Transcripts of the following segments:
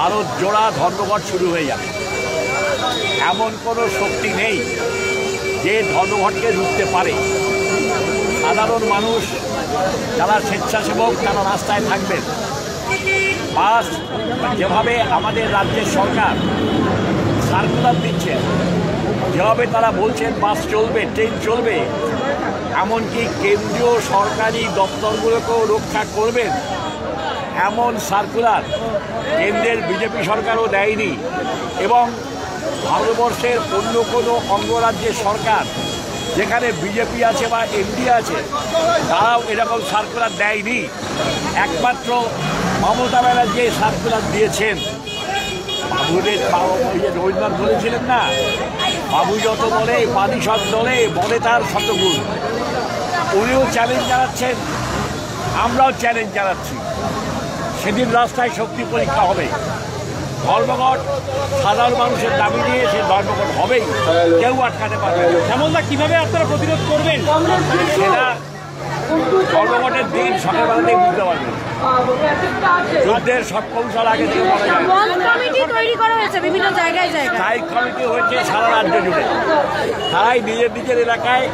ভারত জোড়া ধর্মঘট শুরু হয়ে যাবে। এমন কোনো শক্তি নেই যে ধর্মঘটকে রুখতে পারে। সাধারণ মানুষ যারা স্বেচ্ছাসেবক তারা রাস্তায় থাকবেন। বাস যেভাবে আমাদের রাজ্যের সরকার সার্কুলার দিচ্ছে, যেভাবে তারা বলছেন বাস চলবে, ট্রেন চলবে, এমনকি কেন্দ্রীয় সরকারি দপ্তরগুলোকেও রক্ষা করবেন এমন সার্কুলার কেন্দ্রের বিজেপি সরকারও দেয়নি, এবং ভারতবর্ষের অন্য কোনো অঙ্গরাজ্যের সরকার যেখানে বিজেপি আছে বা এনডিএ আছে তারাও এরকম সার্কুলার দেয়নি। একমাত্র মমতা ব্যানার্জি সার্কুলার দিয়েছেন। রবীন্দ্রনাথ বলেছিলেন না, বাবু যত বলে পানি সব দলে বলে তার শতগুণ। উনিও চ্যালেঞ্জ জানাচ্ছেন, আমরাও চ্যালেঞ্জ জানাচ্ছি। সেদিন রাস্তায় শক্তি পরীক্ষা হবে। ধর্মঘট সাধারণ মানুষের দাবি নিয়ে সে ধর্মঘট হবেই, কেউ আটকাতে পারবে না। শ্যামলদা, কিভাবে আপনারা প্রতিরোধ করবেন সেটা ধর্মঘটের দিন সকালবেলাতেই বুঝতে পারবেন। যুদ্ধের সব কৌশল আগে থেকে বলা যায়। তৈরি করা হয়েছে বিভিন্ন জায়গায় জায়গায়, স্থায়ী কমিটি হয়েছে সারা রাজ্য জুড়ে। তারাই নিজের নিজের এলাকায়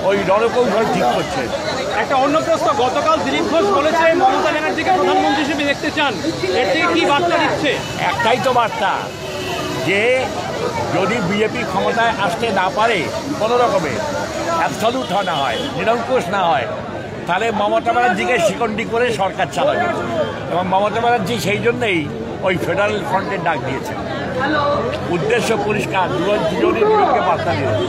ওই রণকৌশল ঠিক করছে। একটা অন্য প্রশ্ন, গতকাল দিলীপ ঘোষ বলেছে মমতা ব্যানার্জিকে প্রধানমন্ত্রী হিসেবে দেখতে চান, এর থেকে কি বার্তা দিচ্ছে? একটাই তো বার্তা, যে যদি বিজেপি ক্ষমতায় আসতে না পারে, কোনো রকমের অ্যাবসলিউট না হয়, নিরঙ্কুশ না হয়, তাহলে মমতা ব্যানার্জিকে শিকন্ডি করে সরকার চালাবে। এবং মমতা ব্যানার্জি সেই জন্যেই ওই ফেডারেল ফ্রন্টের ডাক দিয়েছেন। উদ্দেশ্য পরিষ্কার, দুজনের বিরুদ্ধে বার্তা দিয়েছে।